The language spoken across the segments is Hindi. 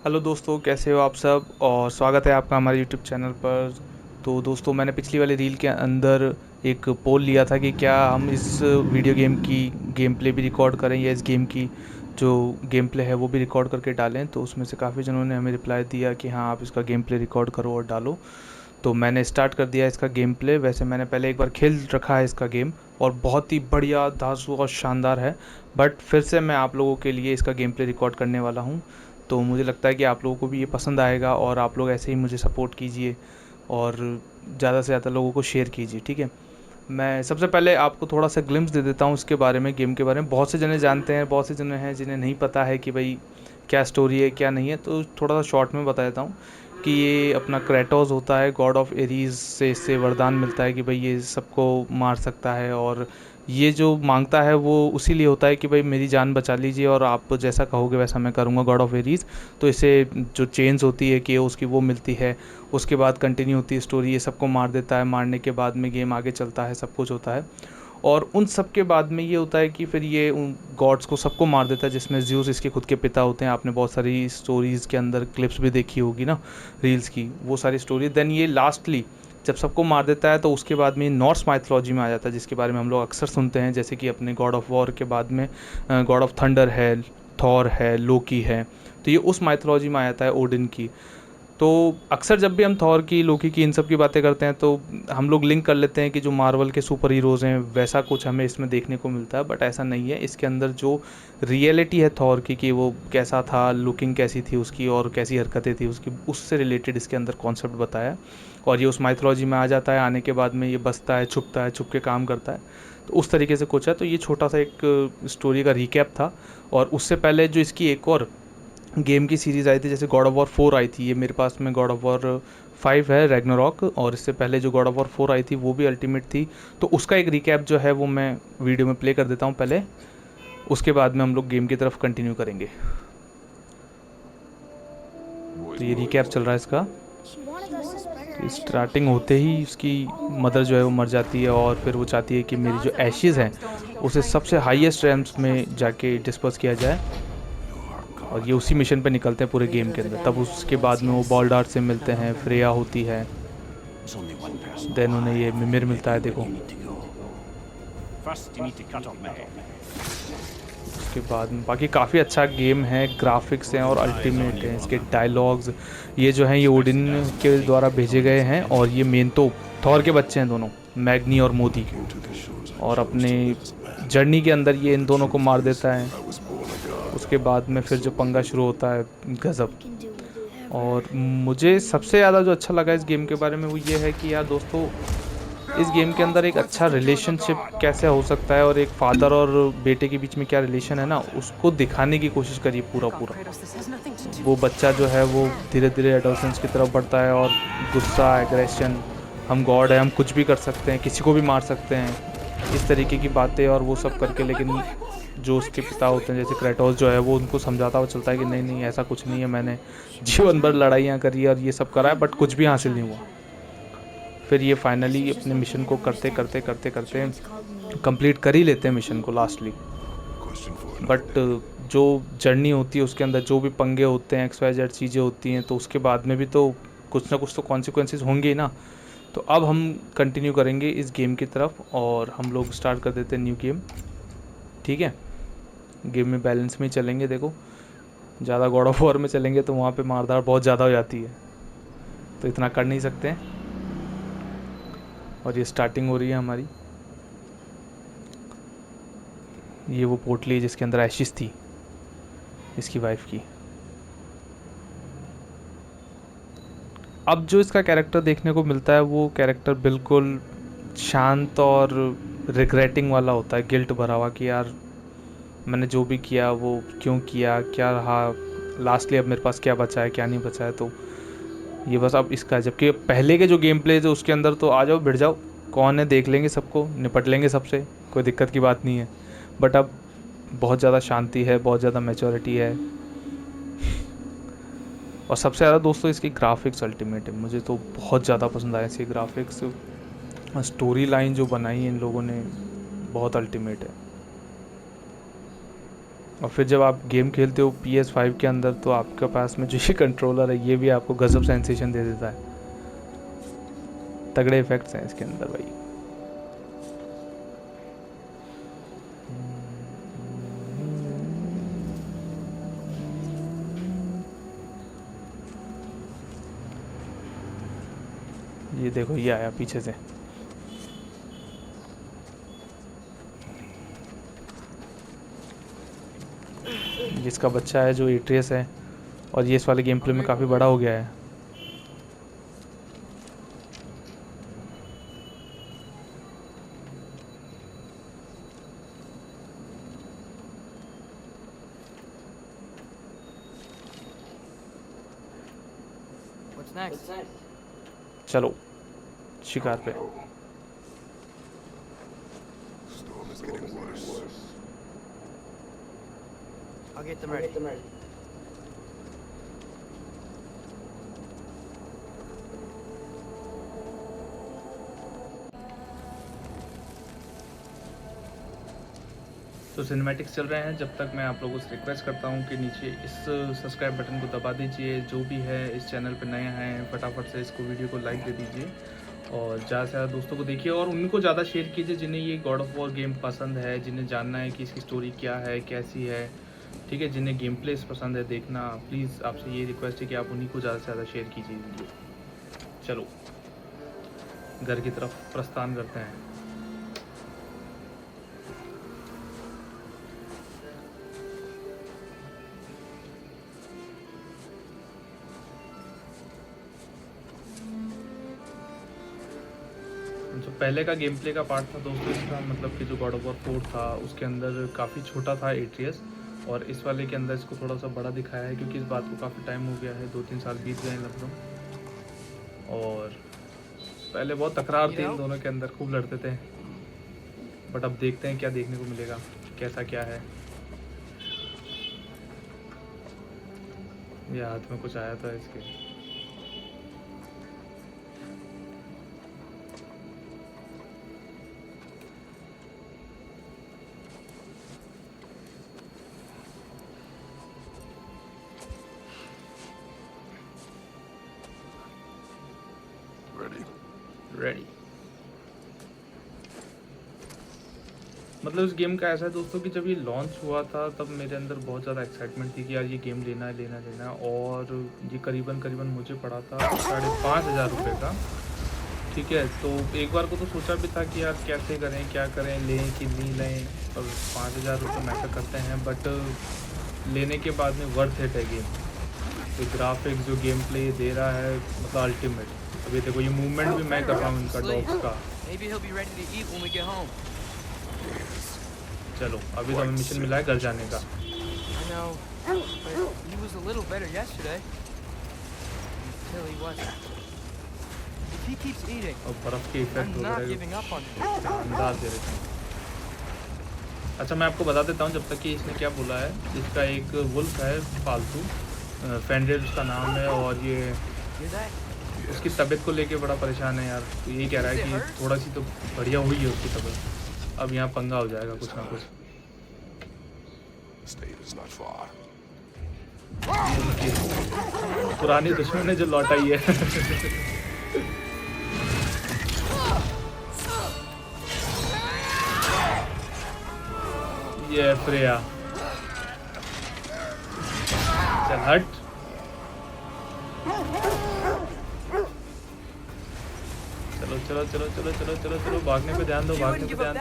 हेलो दोस्तों, कैसे हो आप सब। और स्वागत है आपका हमारे यूट्यूब चैनल पर। तो दोस्तों, मैंने पिछली वाली रील के अंदर एक पोल लिया था कि क्या हम इस वीडियो गेम की गेम प्ले भी रिकॉर्ड करें या इस गेम की जो गेम प्ले है वो भी रिकॉर्ड करके डालें। तो उसमें से काफ़ी जनों ने हमें रिप्लाई दिया कि हाँ, आप इसका गेम प्ले रिकॉर्ड करो और डालो। तो मैंने स्टार्ट कर दिया इसका गेम प्ले। वैसे मैंने पहले एक बार खेल रखा है इसका गेम, और बहुत ही बढ़िया, धांसू और शानदार है। बट फिर से मैं आप लोगों के लिए इसका गेम प्ले रिकॉर्ड करने वाला हूँ। तो मुझे लगता है कि आप लोगों को भी ये पसंद आएगा, और आप लोग ऐसे ही मुझे सपोर्ट कीजिए और ज़्यादा से ज़्यादा लोगों को शेयर कीजिए, ठीक है। मैं सबसे पहले आपको थोड़ा सा ग्लिम्स दे देता हूँ इसके बारे में, गेम के बारे में। बहुत से जने जानते हैं, बहुत से जने हैं जिन्हें नहीं पता है कि भाई क्या स्टोरी है क्या नहीं है। तो थोड़ा सा शॉर्ट में बता देता हूँ कि ये अपना क्रेटोस होता है, गॉड ऑफ एरीज से इससे वरदान मिलता है कि भाई ये सबको मार सकता है। और ये जो मांगता है वो उसी लिए होता है कि भाई मेरी जान बचा लीजिए और आप जैसा कहोगे वैसा मैं करूँगा, गॉड ऑफ एरीज। तो इसे जो चेंज होती है कि उसकी वो मिलती है। उसके बाद कंटिन्यू होती है स्टोरी, ये सबको मार देता है, मारने के बाद में गेम आगे चलता है, सब कुछ होता है। और उन सब के बाद में ये होता है कि फिर ये उन गॉड्स को सबको मार देता है, जिसमें ज़्यूस इसके खुद के पिता होते हैं। आपने बहुत सारी स्टोरीज़ के अंदर क्लिप्स भी देखी होगी ना, रील्स की, वो सारी स्टोरी। देन ये लास्टली जब सबको मार देता है तो उसके बाद में नॉर्स माइथोलॉजी में आ जाता है, जिसके बारे में हम लोग अक्सर सुनते हैं, जैसे कि अपने गॉड ऑफ वॉर के बाद में गॉड ऑफ थंडर है, थॉर है, लोकी है। तो ये उस माइथोलॉजी में आ जाता है, ओडिन की। तो अक्सर जब भी हम थॉर की, लोकी की, इन सब की बातें करते हैं तो हम लोग लिंक कर लेते हैं कि जो मार्वल के सुपर हीरोज़ हैं वैसा कुछ हमें इसमें देखने को मिलता है। बट ऐसा नहीं है। इसके अंदर जो रियलिटी है थॉर की, कि वो कैसा था, लुकिंग कैसी थी उसकी और कैसी हरकतें थी उसकी, उससे रिलेटेड इसके अंदर कॉन्सेप्ट बताया। और ये उस माइथोलॉजी में आ जाता है। आने के बाद में ये बसता है, छुपता है, छुप के काम करता है। तो उस तरीके से कुछ है। तो ये छोटा सा एक स्टोरी का रिकैप था। और उससे पहले जो इसकी एक और गेम की सीरीज़ आई थी, जैसे गॉड ऑफ वॉर 4 आई थी, ये मेरे पास में गॉड ऑफ वॉर 5 है, रैग्नारॉक। और इससे पहले जो गॉड ऑफ वॉर 4 आई थी वो भी अल्टीमेट थी। तो उसका एक रिकैप जो है वो मैं वीडियो में प्ले कर देता हूँ पहले। उसके बाद में हम लोग गेम की तरफ कंटिन्यू करेंगे। तो ये रिकैप चल रहा है इसका। तो स्टार्टिंग होते ही उसकी मदर जो है वो मर जाती है, और फिर वो चाहती है कि मेरी जो एशेज़ हैं उसे सबसे हाईएस्ट रैम्स में जाके डिस्पर्स किया जाए। और ये उसी मिशन पे निकलते हैं पूरे गेम के अंदर। तब उसके बाद में वो बॉलडार्ट से मिलते हैं, फ्रेया होती है। देन उन्हें ये मिमिर मिलता है, देखो। उसके बाद में बाकी काफ़ी अच्छा गेम है, ग्राफिक्स हैं और अल्टीमेट हैं इसके डायलॉग्स। ये जो हैं ये ओडिन के द्वारा भेजे गए हैं, और ये मेन तो थॉर के बच्चे हैं दोनों, मैग्नी और मोदी। और अपने जर्नी के अंदर ये इन दोनों को मार देता है। उसके बाद में फिर जो पंगा शुरू होता है, गज़ब। और मुझे सबसे ज़्यादा जो अच्छा लगा इस गेम के बारे में वो ये है कि यार दोस्तों, इस गेम के अंदर एक अच्छा रिलेशनशिप कैसे हो सकता है, और एक फादर और बेटे के बीच में क्या रिलेशन है ना, उसको दिखाने की कोशिश करिए पूरा पूरा। वो बच्चा जो है वो धीरे धीरे एडोलेसेंस की तरफ बढ़ता है, और गुस्सा, एग्रेशन, हम गॉड है, हम कुछ भी कर सकते हैं, किसी को भी मार सकते हैं, इस तरीके की बातें और वो सब करके। लेकिन जो उसके पिता होते हैं, जैसे क्रेटोस जो है, वो उनको समझाता हुआ चलता है कि नहीं नहीं, ऐसा कुछ नहीं है, मैंने जीवन भर लड़ाइयाँ करी है और ये सब करा है, बट कुछ भी हासिल नहीं हुआ। फिर ये फाइनली अपने मिशन को करते करते करते करते कंप्लीट कर ही लेते हैं मिशन को लास्टली। बट जो जर्नी होती है उसके अंदर जो भी पंगे होते हैं, XYZ चीज़ें होती हैं, तो उसके बाद में भी तो कुछ ना कुछ तो कॉन्सिक्वेंसेस होंगे ही ना। तो अब हम कंटिन्यू करेंगे इस गेम की तरफ, और हम लोग स्टार्ट कर देते हैं न्यू गेम, ठीक है। गेम में बैलेंस में ही चलेंगे, देखो। ज़्यादा गॉड ऑफ वॉर में चलेंगे तो वहाँ पे मारधाड़ बहुत ज़्यादा हो जाती है, तो इतना कर नहीं सकते हैं। और ये स्टार्टिंग हो रही है हमारी। ये वो पोटली जिसके अंदर एशिस थी, इसकी वाइफ की। अब जो इसका कैरेक्टर देखने को मिलता है वो कैरेक्टर बिल्कुल शांत और रिग्रेटिंग वाला होता है, गिल्ट भरा हुआ कि यार मैंने जो भी किया वो क्यों किया, क्या रहा, लास्टली अब मेरे पास क्या बचा है क्या नहीं बचा है। तो ये बस अब इसका है। जबकि पहले के जो गेम प्ले थे उसके अंदर तो आ जाओ भिड़ जाओ, कौन है देख लेंगे, सबको निपट लेंगे सबसे, कोई दिक्कत की बात नहीं है। बट अब बहुत ज़्यादा शांति है, बहुत ज़्यादा मैच्योरिटी है। और सबसे ज़्यादा दोस्तों इसकी ग्राफिक्स अल्टीमेट है, मुझे तो बहुत ज़्यादा पसंद आया इसकी ग्राफिक्स। स्टोरी लाइन जो बनाई है इन लोगों ने, बहुत अल्टीमेट है। और फिर जब आप गेम खेलते हो PS5 के अंदर तो आपके पास में जो ये कंट्रोलर है ये भी आपको गजब सेंसेशन दे देता है। तगड़े इफेक्ट्स हैं इसके अंदर भाई। ये देखो ये आया पीछे से। जिसका बच्चा है जो एट्रियस है, और ये इस वाले गेम प्ले में काफ़ी बड़ा हो गया है। चलो शिकार पे। I'll get them ready. तो सिनेमैटिक्स चल रहे हैं। जब तक मैं आप लोगों से रिक्वेस्ट करता हूं कि नीचे इस सब्सक्राइब बटन को दबा दीजिए। जो भी है इस चैनल पे नए हैं फटाफट से इसको वीडियो को लाइक दे दीजिए और ज़्यादा से ज़्यादा दोस्तों को देखिए और उनको ज़्यादा शेयर कीजिए जिन्हें ये गॉड ऑफ वॉर गेम पसंद है, जिन्हें जानना है कि इसकी स्टोरी क्या है, कैसी है, ठीक है, जिन्हें गेम प्लेस पसंद है देखना। प्लीज़ आपसे ये रिक्वेस्ट है कि आप उन्हीं को ज़्यादा से ज़्यादा शेयर कीजिए वीडियो। चलो घर की तरफ प्रस्थान करते हैं। जो पहले का गेम प्ले का पार्ट था दोस्तों इसका, मतलब कि जो गॉड ऑफ वॉर 4 था उसके अंदर काफ़ी छोटा था एट्रियस, और इस वाले के अंदर इसको थोड़ा सा बड़ा दिखाया है क्योंकि इस बात को काफ़ी टाइम हो गया है, 2-3 साल बीत गए हैं लगभग। और पहले बहुत तकरार थी इन दोनों के अंदर, खूब लड़ते थे, बट अब देखते हैं क्या देखने को मिलेगा, कैसा क्या है। ये हाथ में कुछ आया था इसके। रेडी। मतलब इस गेम का ऐसा है दोस्तों कि जब ये लॉन्च हुआ था तब मेरे अंदर बहुत ज़्यादा एक्साइटमेंट थी कि यार ये गेम लेना है लेना लेना, और ये करीबन मुझे पड़ा था 5,500 रुपये का, ठीक है। तो एक बार को तो सोचा भी था कि यार कैसे करें, क्या करें, लें कि नहीं लें, और 5,000 रुपये मैटर करते हैं, बट लेने के बाद में वर्थ इट है गेम। तो ग्राफिक्स जो गेम प्ले दे रहा है मतलब अल्टीमेट। अभी देखो ये मूवमेंट भी मैं कर रहा हूँ इनका डॉग्स का। चलो अभी तो हमें मिशन मिला है घर जाने का। और बर्फ के इफेक्ट अंदाज दे रहे थे। अच्छा मैं आपको बता देता हूँ जब तक कि इसने क्या बोला है। इसका एक वुल्फ है पालतू, फेंड्रेड उसका नाम है, और ये उसकी तबीयत को लेके बड़ा परेशान है यार। तो यही कह रहा है कि थोड़ा सी तो बढ़िया हुई है उसकी तबीयत, अब यहाँ पंगा हो जाएगा कुछ ना कुछ। पुरानी दुश्मन है जो लौट आई है। ये फ्रेया, चल हट। चलो चलो चलो चलो चलो चलो चलो, भागने पे ध्यान दो, भागने पे ध्यान दो।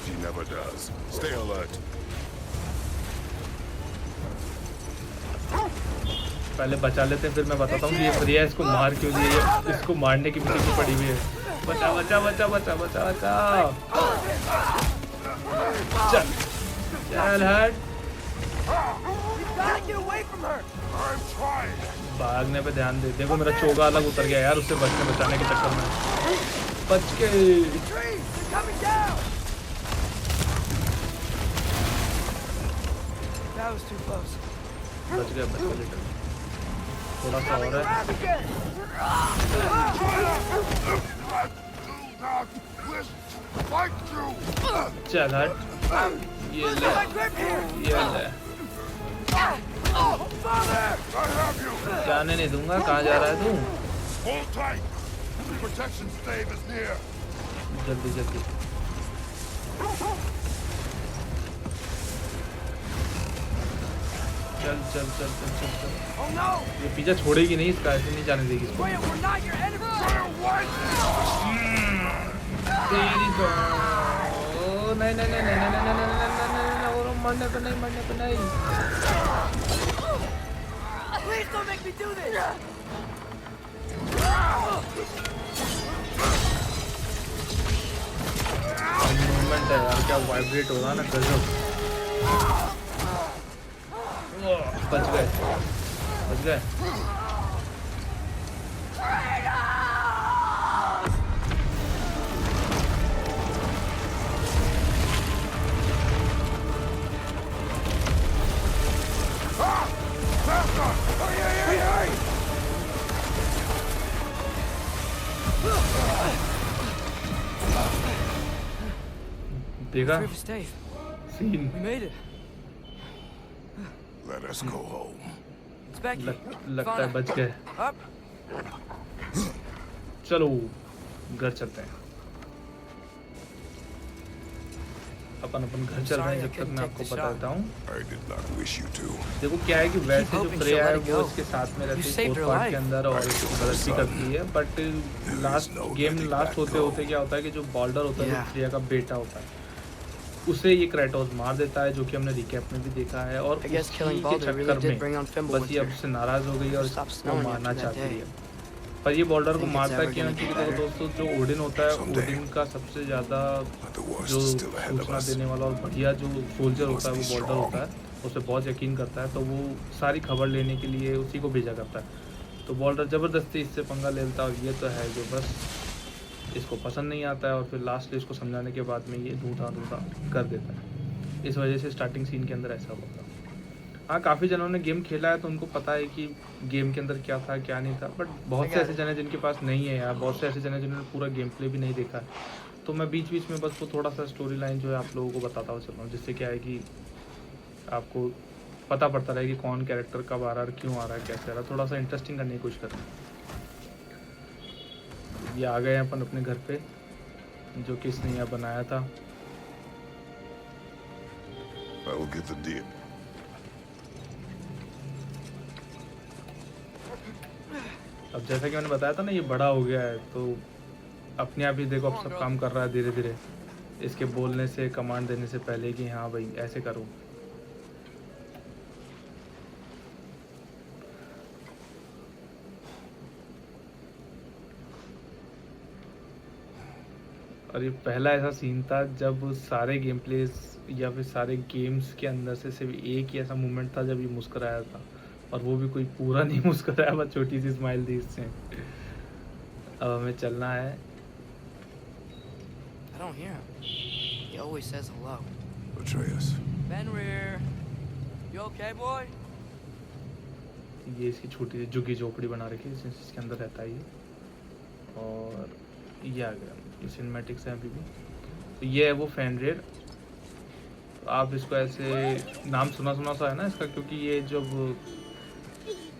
She never does. Stay alert. पहले बचा लेते हैं फिर मैं बताता हूँ कि ये फ्रेया इसको मार क्यों दी है, इसको मारने की पीछे पड़ी हुई है। बचा बचा बचा बचा बचा बचा, चल चल हट। भागने पे ध्यान दे। देखो मेरा चोगा अलग उतर गया यार उससे बचाने के चक्कर में। बच के बच गया लिटर, थोड़ा सा और है। Fight through! चल हट, ये ले, My grip here! ये ले, Father! I have you! जाने नहीं दूंगा। कहाँ जा रहा है तू? Hold tight! The protection stave is near! जल्दी जल्दी। चल चल चल चल चल चल। Oh no! ये पीछा छोड़ेगी नहीं, इसका ऐसे नहीं जाने देगी इसको। Wait, we're not your enemy! तेरी तो नहीं नहीं नहीं नहीं नहीं नहीं नहीं नहीं नहीं, और मरने पे नहीं, मरने पे नहीं। Please don't make me do this! Movement है यार, क्या वाइब्रेट हो रहा है ना, गजब। बच गए, बच गए। देखा River stave. Scene, We made it. Let us go home. It's back here. लगता है Fauna. बच गए। Up. चलो घर चलते हैं। अपन अपन घर चल रहे हैं, जब तक मैं आपको बता देता हूँ। I did not wish you to. देखो क्या है कि वैसे जो hoping फ्रेया she'll है let it वो go. इसके साथ में रहती You है saved fourth her part life. के अंदर, और इसकी मदद भी करती है। But last no game letting last that होते go. होते क्या होता है कि जो बॉल्डर होता है, जो Yeah. फ्रेया का बेटा होता है, उसे ये क्रेटोस मार देता है, जो कि हमने रिकैप में भी देखा है। और I guess killing उसी के Baldur really चक्कर did में bring on बस Fimbulwinter. ये अब से नाराज हो गई और Stop इसको snowing मारना after that चाहती day. है। पर ये बॉल्डर को Think it's मारता ever क्यों? gonna क्योंकि get देखो better. दोस्तों, जो ओडिन होता है, Someday. ओडिन का सबसे ज़्यादा But the worst जो is still ahead of सूचना us. देने वाला और बढ़िया जो सोल्जर होता है, वो Must be बॉर्डर होता है, उसे बहुत यकीन करता है। तो वो सारी खबर लेने के लिए उसी को भेजा करता है। तो बॉर्डर ज़बरदस्ती इससे पंगा ले लेता है, और ये तो है जो बस इसको पसंद नहीं आता है। और फिर लास्ट में इसको समझाने के बाद में ये धूधा धूधा कर देता है। इस वजह से स्टार्टिंग सीन के अंदर ऐसा होता है। हाँ, काफ़ी जनों ने गेम खेला है तो उनको पता है कि गेम के अंदर क्या था क्या नहीं था। बट बहुत से ऐसे जन हैं जिनके पास नहीं है यार, बहुत से ऐसे जन हैं जिन्होंने पूरा गेम प्ले भी नहीं देखा है। तो मैं बीच बीच में बस वो थोड़ा सा स्टोरी लाइन जो है आप लोगों को बताता हुआ चल रहा हूँ, जिससे क्या है कि आपको पता पड़ता रहे कि कौन कैरेक्टर कब आ रहा है, क्यों आ रहा है, कैसे आ रहा है। थोड़ा सा इंटरेस्टिंग करने की कोशिश कर रहे हैं। ये आ गए हैं अपन अपने घर पे, जो कि इसने यहाँ बनाया था। I will get the deal. अब जैसा कि मैंने बताया था ना, ये बड़ा हो गया है तो अपने आप ही देखो अब सब काम कर रहा है धीरे धीरे, इसके बोलने से, कमांड देने से पहले कि हाँ भाई ऐसे करो। और ये पहला ऐसा सीन था जब सारे गेम प्लेस या फिर सारे गेम्स के अंदर से सिर्फ एक ही ऐसा मोमेंट था जब ये मुस्कुराया था, और वो भी कोई पूरा नहीं मुस्कुराया, बस छोटी सी स्माइल दी इससे। अब हमें चलना है। I don't hear him. He always says hello. Atreus. Fenrir. You okay, boy? ये इसकी छोटी सी झुग्गी झोपड़ी बना रखी है जिसके अंदर रहता है ये। और ये आ गया, ये सिनेमैटिक्स है अभी भी। तो ये है वो फेनरिर। आप इसको ऐसे नाम सुना सुना सा है ना इसका, क्योंकि ये जब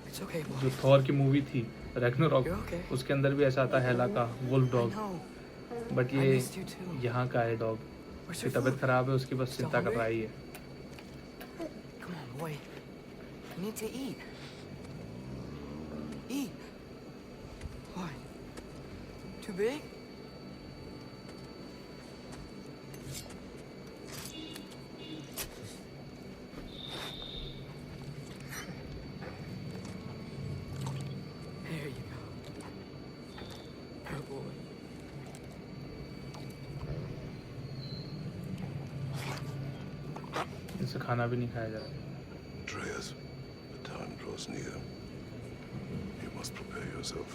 It's okay, boy. जो थॉर की मूवी थी रैग्नारॉक, You're okay. उसके अंदर भी ऐसा आता है हेला का wolf I dog. know. But I ये missed you too. यहाँ का है डॉग। Where's उसकी your तबीयत food? खराब है, उसकी बस Still चिंता कर hungry? रहा है ये। Come on, boy. You need to eat. Eat. What? Too big? There you go. Good boy. इनसे खाना भी नहीं खाया जा रहा। Atreus, the time draws near. You must prepare yourself.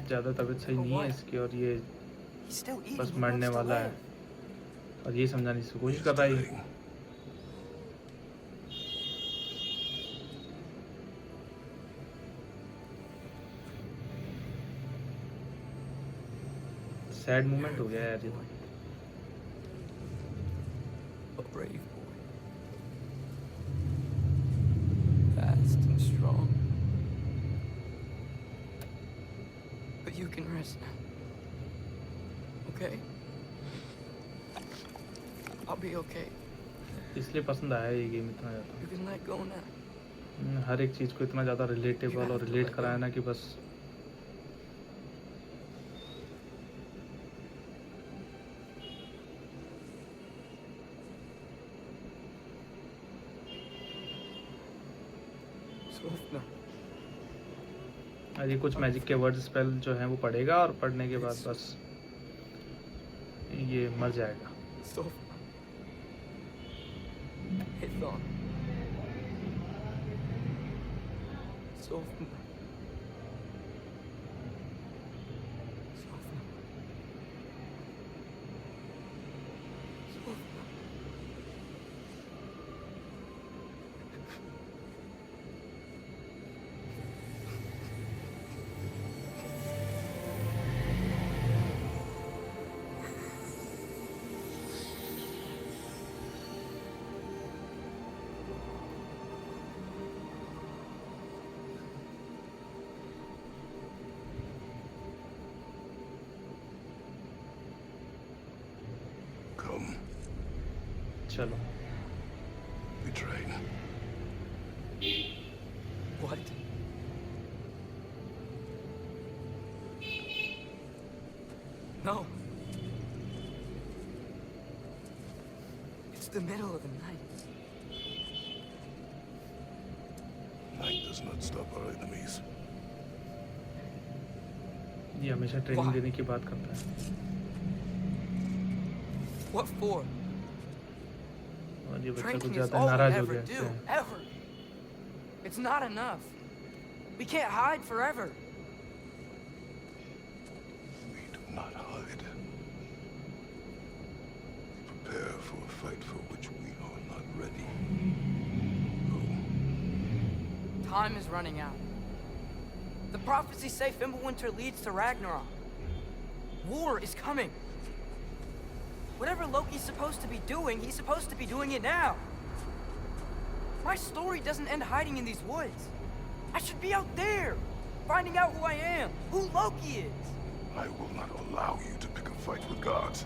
ज़्यादा तबीयत सही नहीं है इसकी, और ये He's still eating. बस He मरने wants to वाला है। live. और ये समझाने की कोशिश He's कर रहा है ये। dying. सैड मोमेंट हो गया यार ये तो। A brave boy. Fast and strong. But you can rest now. Okay? I'll be okay. इसलिए पसंद आया ये गेम इतना ज़्यादा। You can let go now. हर एक चीज़ को इतना ज़्यादा रिलेटेबल और रिलेट कराया ना कि बस Sofna. ये कुछ मैजिक के वर्ड स्पेल जो हैं वो पढ़ेगा और पढ़ने के बाद बस ये मर जाएगा। Sofna. It's on. Sofna. Sofna. Sofna. Come, चलो we train. What? No. It's the middle of the night. Night does not stop our enemies. ये हमेशा ट्रेनिंग Why? देने की बात करता है What for? और ये बच्चा कुछ Drinking is ज़्यादा all we नाराज हो ever गया do, इससे। ever. It's not enough. We can't hide forever. We do not hide. Prepare for a fight for which we are not ready. Go. Time is running out. The prophecies say Fimbulwinter leads to Ragnarok. War is coming. Whatever Loki's supposed to be doing, he's supposed to be doing it now. My story doesn't end hiding in these woods. I should be out there, finding out who I am, who Loki is. I will not allow you to pick a fight with gods.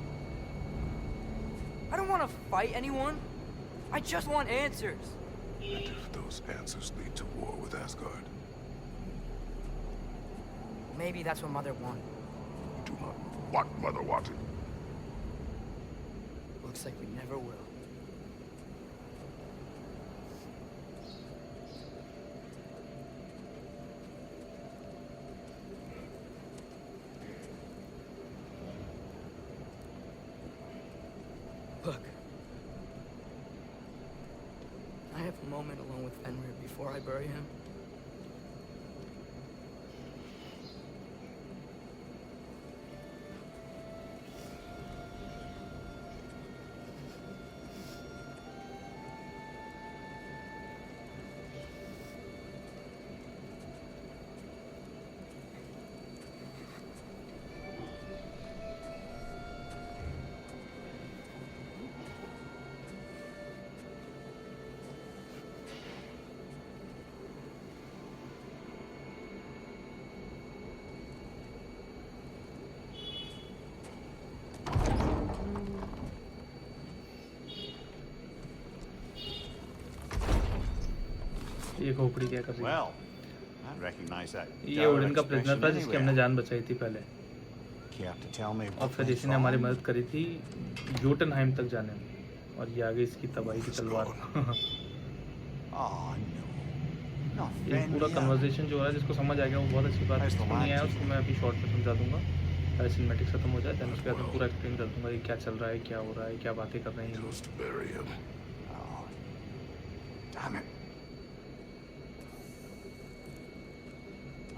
I don't want to fight anyone. I just want answers. And if those answers lead to war with Asgard, Maybe that's what Mother wanted. we do not want Mother wanted. Looks like we never will. Look. I have a moment alone with Fenrir before I bury him. ये खोपड़ी क्या कर रही है? Well, I recognize that. ये ओडिन का प्रिजनर था जिसकी हमने जान बचाई थी पहले, Care to tell me और what फिर went इसी ने हमारी wrong? मदद करी थी जोटनहाइम तक जाने में, और ये आगे इसकी तबाही की तलवार। Oh no. Not ये पूरा Fenrir. कन्वर्सेशन जो हो रहा है जिसको समझ आ गया वो बहुत अच्छी बात है, Nice to जिसको नहीं आया meet you. उसको मैं अभी शॉर्ट में समझा दूंगा। पहले सिनेमैटिक खत्म हो जाए, देन उसके बाद मैं पूरा एक्सप्लेन कर दूंगा कि क्या चल रहा है, क्या हो रहा है, क्या बातें कर रहे हैं ये लोग। Just bury him. Oh, damn it.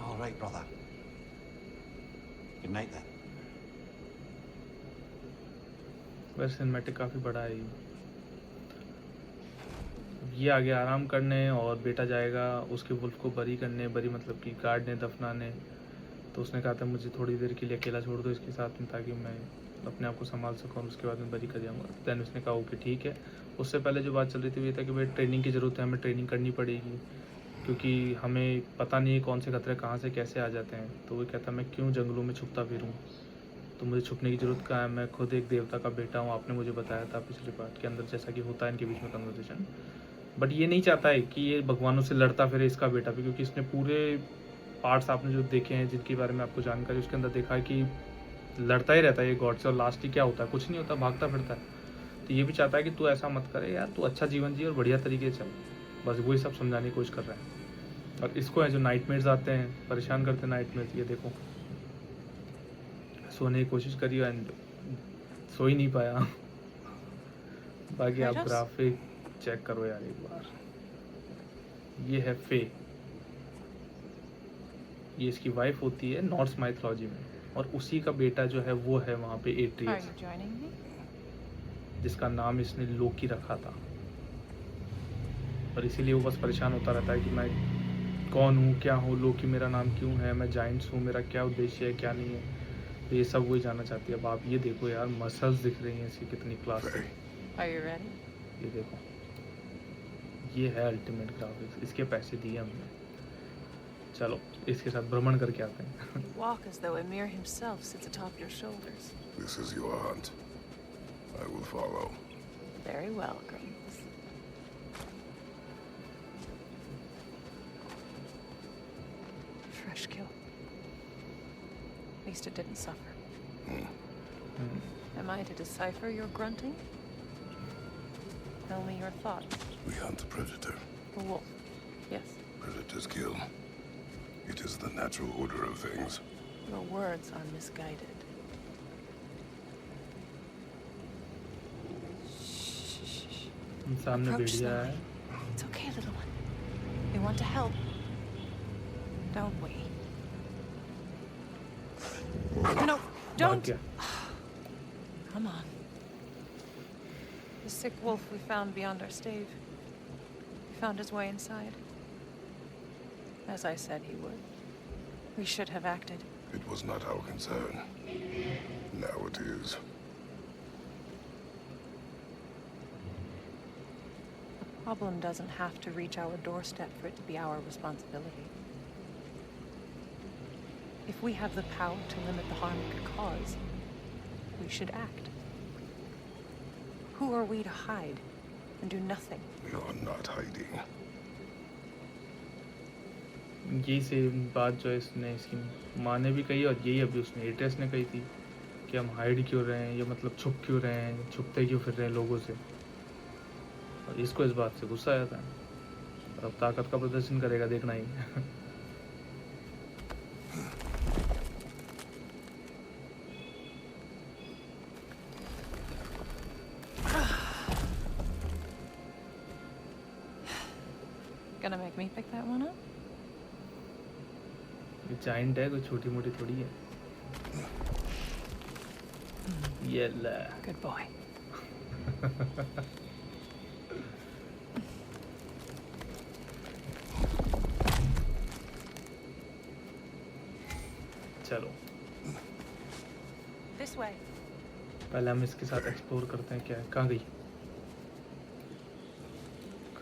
All right, brother. Good night then. वैसे सिनेमैटिक काफ़ी बड़ा है ये आगे आराम करने, और बेटा जाएगा उसके वुल्फ को बरी करने, बरी मतलब कि गार्ड ने दफनाने, तो उसने कहा था मुझे थोड़ी देर के लिए अकेला छोड़ दो इसके साथ में, ताकि मैं अपने आप को संभाल सकूँ और उसके बाद मैं बरी कर जाऊँगा। दैन उसने कहा ओके ठीक है। उससे पहले जो बात चल रही थी वो ये था कि भाई ट्रेनिंग की ज़रूरत है, हमें ट्रेनिंग करनी पड़ेगी, क्योंकि हमें पता नहीं है कौन से खतरे कहाँ से कैसे आ जाते हैं। तो वो कहता मैं क्यों जंगलों में छुपता फिरूँ, तो मुझे छुपने की ज़रूरत कहाँ है, मैं खुद एक देवता का बेटा हूँ, आपने मुझे बताया था पिछले पार्ट के अंदर, जैसा कि होता है इनके बीच में कन्वर्सेशन। बट ये नहीं चाहता है कि ये भगवानों से लड़ता फिरे इसका बेटा भी, क्योंकि इसने पूरे पार्ट्स आपने जो देखे हैं जिनके बारे में आपको जानकारी, उसके अंदर देखा है कि लड़ता ही रहता है ये गॉड से, और लास्ट ही क्या होता है, कुछ नहीं होता, भागता फिरता है। तो ये भी चाहता है कि तू ऐसा मत करे यार, तू अच्छा जीवन जी और बढ़िया तरीके से चल, बस वही सब समझाने की कोशिश कर रहा है। और इसको है जो नाइटमेयर्स आते हैं परेशान करते हैं नाइटमेयर्स, ये देखो सोने की कोशिश करी एंड सो ही नहीं पाया। बाकी आप Kratos? ग्राफिक चेक करो यार एक बार, ये है फे, ये इसकी वाइफ होती है नॉर्स माइथोलॉजी में, और उसी का बेटा जो है वो है वहाँ पे Are Atreus, you joining me? जिसका नाम इसने लोकी रखा था। और इसीलिए वो बस परेशान होता रहता है कि मैं कौन हूँ, क्या हूँ, लोकी मेरा नाम क्यों है, मैं जाइंट्स हूँ, मेरा क्या उद्देश्य है क्या नहीं है, तो ये सब वही जानना चाहती है। अब आप ये देखो यार, मसल्स दिख रही हैं इसकी कितनी क्लास है, Are you ready? ये देखो, ये है अल्टीमेट ग्राफिक्स, इसके पैसे दिए हमने। चलो इसके साथ भ्रमण करके आते हैं। Walk as though Emir himself sits atop your shoulders. This is your hunt. I will follow. Very well, Kratos. Fresh kill. At least it didn't suffer. Am I to decipher your grunting? Tell me your thoughts. We hunt the predator. The wolf. Yes. Predators kill. It is the natural order of things. Your words are misguided. सामने Approach भेड़िया है। slowly. It's okay, little one. We want to help. Don't we? No, भाग don't. गया। Come on. The sick wolf we found beyond our stave. He found his way inside. As I said he would. We should have acted. It was not our concern. Now it is. The problem doesn't have to reach our doorstep for it to be our responsibility. If we have the power to limit the harm it could cause, we should act. Who are we to hide and do nothing? We are not hiding. यही सेम बात जो है इसने इसकी माँ ने भी कही, और यही अभी उसने एट्रियस ने कही थी कि हम हाइड क्यों रहे हैं, ये मतलब छुप क्यों रहे हैं, छुपते क्यों फिर रहे हैं लोगों से। और इसको इस बात से गुस्सा आया था, और अब ताकत का प्रदर्शन करेगा, देखना ही। Gonna make me pick that one up? ये जाइंट है, कोई छोटी मोटी थोड़ी है। ये ले। Good boy. चलो This way. पहले हम इसके साथ एक्सप्लोर करते हैं क्या है। कहाँ गई,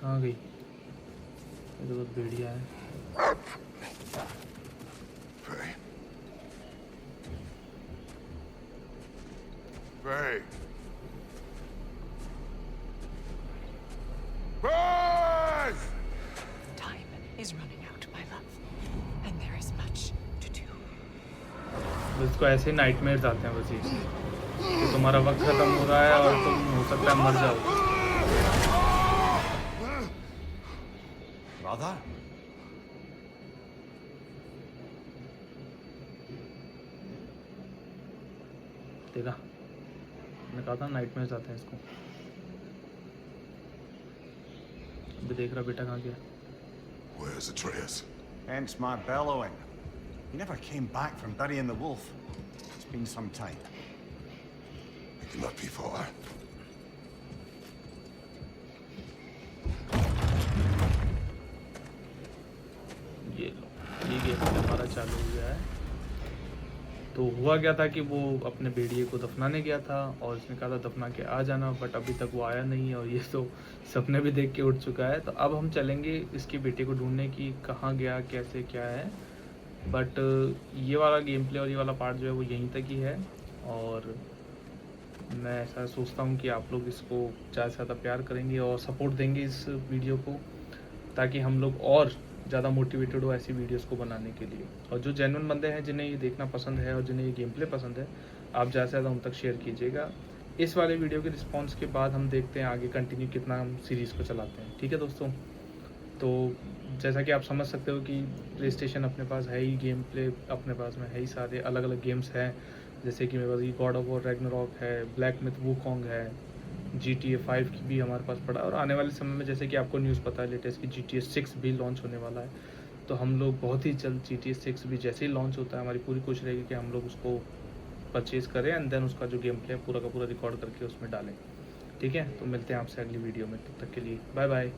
कहाँ गई, ये तो बहुत भेड़िया है। Faye. Faye. Faye! Time is running out, my love. And there is much to do. इसको ऐसे ही नाइटमेयर्स आते हैं बस, ये तो तुम्हारा वक्त खत्म हो रहा है और तुम हो सकता है मर जाओ। Brother? देखा, मैंने कहा था नाइटमेयर्स आते हैं इसको। अभी देख रहा बेटा कहाँ गया। Where's Atreus? Hence my bellowing. He never came back from burying the wolf. It's been some time. It cannot be far. ये लो, ये गेम हमारा चालू हो गया है। तो हुआ क्या था कि वो अपने भेड़िए को दफनाने गया था और उसने कहा था दफना के आ जाना, बट अभी तक वो आया नहीं और ये तो सपने भी देख के उठ चुका है। तो अब हम चलेंगे इसके बेटे को ढूंढने की, कहाँ गया, कैसे, क्या है। बट ये वाला गेम प्ले और ये वाला पार्ट जो है वो यहीं तक ही है। और मैं ऐसा सोचता हूँ कि आप लोग इसको ज़्यादा से ज़्यादा प्यार करेंगे और सपोर्ट देंगे इस वीडियो को, ताकि हम लोग और ज़्यादा मोटिवेटेड हो ऐसी वीडियोस को बनाने के लिए। और जो जेन्युइन बंदे हैं जिन्हें ये देखना पसंद है और जिन्हें ये गेम प्ले पसंद है, आप ज़्यादा से ज़्यादा उन तक शेयर कीजिएगा। इस वाले वीडियो के रिस्पॉन्स के बाद हम देखते हैं आगे कंटिन्यू कितना हम सीरीज़ को चलाते हैं। ठीक है दोस्तों, तो जैसा कि आप समझ सकते हो कि प्ले स्टेशन अपने पास है ही, गेम प्ले अपने पास में है ही, सारे अलग अलग गेम्स हैं। जैसे कि मेरे पास ये गॉड ऑफ वॉर रैग्नारॉक है, ब्लैक मिथ वुकोंग है, GTA 5 की भी हमारे पास पड़ा है। और आने वाले समय में जैसे कि आपको न्यूज़ पता है लेटेस्ट कि GTA 6 भी लॉन्च होने वाला है। तो हम लोग बहुत ही जल्द GTA 6 भी जैसे ही लॉन्च होता है, हमारी पूरी कोशिश रहेगी कि हम लोग उसको परचेज़ करें एंड देन उसका जो गेम प्ले है पूरा का पूरा रिकॉर्ड करके उसमें डालें। ठीक है, तो मिलते हैं आपसे अगली वीडियो में, तब तक के लिए बाय बाय।